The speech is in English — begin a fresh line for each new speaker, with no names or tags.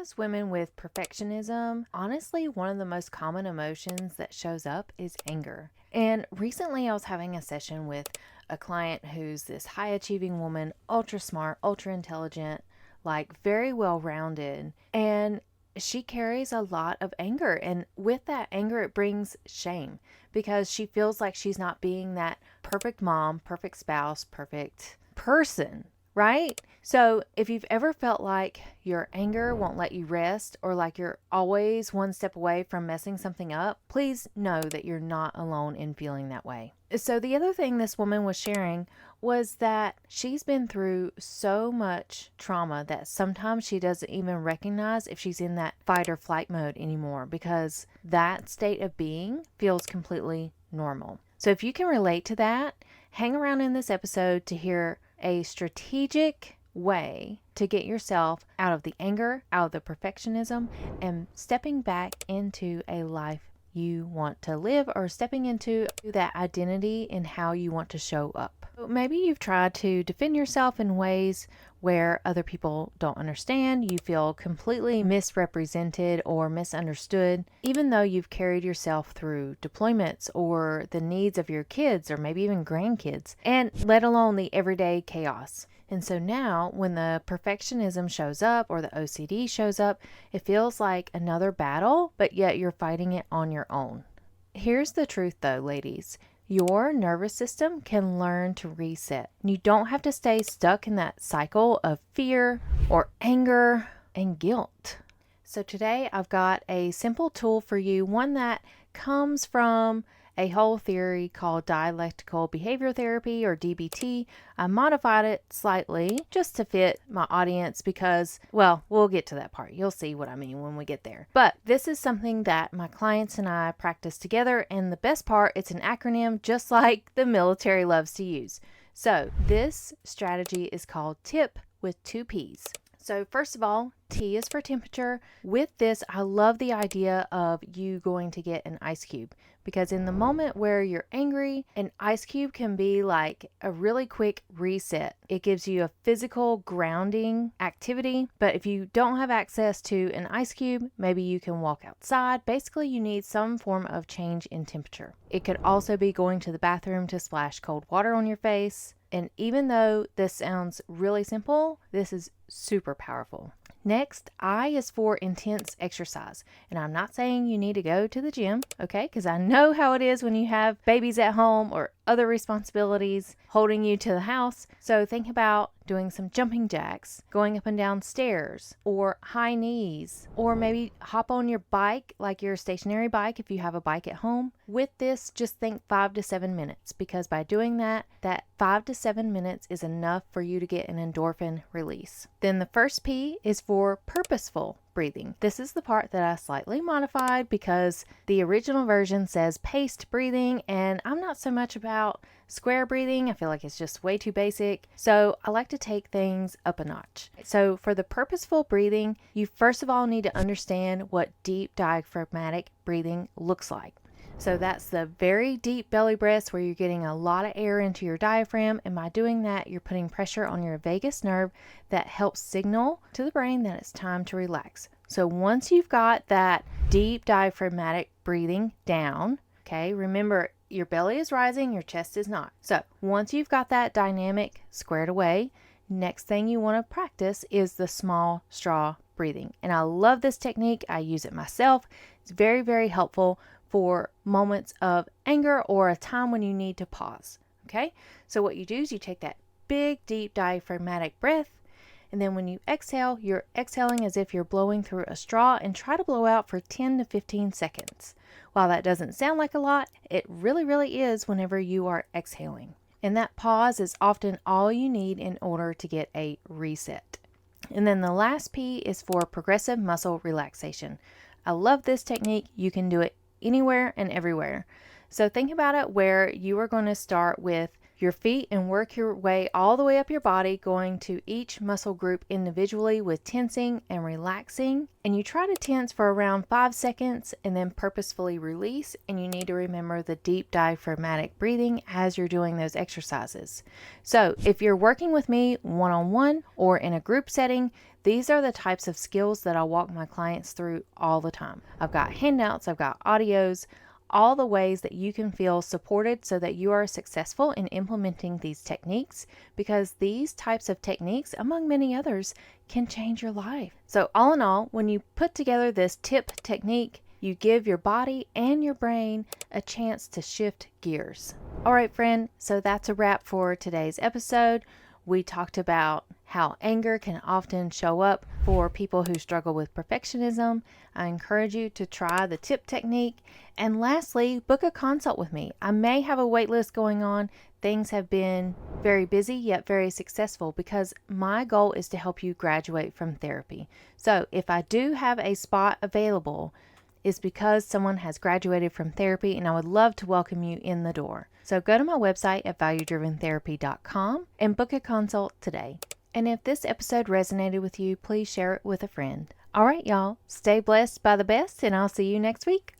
As women with perfectionism, honestly, one of the most common emotions that shows up is anger. And recently I was having a session with a client who's this high achieving woman, ultra smart, ultra intelligent, like very well rounded. And she carries a lot of anger. And with that anger, it brings shame because she feels like she's not being that perfect mom, perfect spouse, perfect person. Right? So if you've ever felt like your anger won't let you rest or like you're always one step away from messing something up, please know that you're not alone in feeling that way. So the other thing this woman was sharing was that she's been through so much trauma that sometimes she doesn't even recognize if she's in that fight or flight mode anymore because that state of being feels completely normal. So if you can relate to that, hang around in this episode to hear a strategic way to get yourself out of the anger, out of the perfectionism, and stepping back into a life you want to live or stepping into that identity and how you want to show up. Maybe you've tried to defend yourself in ways where other people don't understand. You feel completely misrepresented or misunderstood, even though you've carried yourself through deployments or the needs of your kids or maybe even grandkids, and let alone the everyday chaos. And so now when the perfectionism shows up or the OCD shows up, it feels like another battle, but yet you're fighting it on your own. Here's the truth though, ladies. Your nervous system can learn to reset. You don't have to stay stuck in that cycle of fear or anger and guilt. So today I've got a simple tool for you, one that comes from a whole theory called dialectical behavior therapy or DBT. I modified it slightly just to fit my audience because, well, we'll get to that part. You'll see what I mean when we get there. But this is something that my clients and I practice together, and the best part, it's an acronym just like the military loves to use. So this strategy is called TIPP with 2 P's. So first of all, T is for temperature. With this, I love the idea of you going to get an ice cube because in the moment where you're angry, an ice cube can be like a really quick reset. It gives you a physical grounding activity, but if you don't have access to an ice cube, maybe you can walk outside. Basically, you need some form of change in temperature. It could also be going to the bathroom to splash cold water on your face. And even though this sounds really simple, this is super powerful. Next, I is for intense exercise. And I'm not saying you need to go to the gym, okay? Because I know how it is when you have babies at home or other responsibilities holding you to the house. So think about doing some jumping jacks, going up and down stairs, or high knees, or maybe hop on your bike, like your stationary bike if you have a bike at home. With this, just think 5 to 7 minutes because by doing that 5 to 7 minutes is enough for you to get an endorphin release. Then the first P is for purposeful breathing. This is the part that I slightly modified because the original version says paced breathing, and I'm not so much about square breathing. I feel like it's just way too basic. So I like to take things up a notch. So for the purposeful breathing, you first of all need to understand what deep diaphragmatic breathing looks like. So that's the very deep belly breaths where you're getting a lot of air into your diaphragm, and by doing that, you're putting pressure on your vagus nerve that helps signal to the brain that it's time to relax. So once you've got that deep diaphragmatic breathing down, okay, remember your belly is rising, your chest is not. So once you've got that dynamic squared away, next thing you want to practice is the small straw breathing. And I love this technique. I use it myself. It's very, very helpful for moments of anger or a time when you need to pause. Okay, so what you do is you take that big, deep diaphragmatic breath, and then when you exhale, you're exhaling as if you're blowing through a straw and try to blow out for 10 to 15 seconds. While that doesn't sound like a lot, it really, really is whenever you are exhaling. And that pause is often all you need in order to get a reset. And then the last P is for progressive muscle relaxation. I love this technique. You can do it anywhere and everywhere. So think about it where you are going to start with your feet and work your way all the way up your body, going to each muscle group individually with tensing and relaxing. And you try to tense for around 5 seconds and then purposefully release. And you need to remember the deep diaphragmatic breathing as you're doing those exercises. So if you're working with me one-on-one or in a group setting, these are the types of skills that I'll walk my clients through all the time. I've got handouts, I've got audios, all the ways that you can feel supported so that you are successful in implementing these techniques, because these types of techniques, among many others, can change your life. So all in all, when you put together this TIPP technique, you give your body and your brain a chance to shift gears. All right, friend, so that's a wrap for today's episode. We talked about how anger can often show up for people who struggle with perfectionism. I encourage you to try the TIPP technique. And lastly, book a consult with me. I may have a wait list going on. Things have been very busy yet very successful, because my goal is to help you graduate from therapy. So if I do have a spot available, it's because someone has graduated from therapy, and I would love to welcome you in the door. So go to my website at valuedriventherapy.com and book a consult today. And if this episode resonated with you, please share it with a friend. All right, y'all, stay blessed by the best, and I'll see you next week.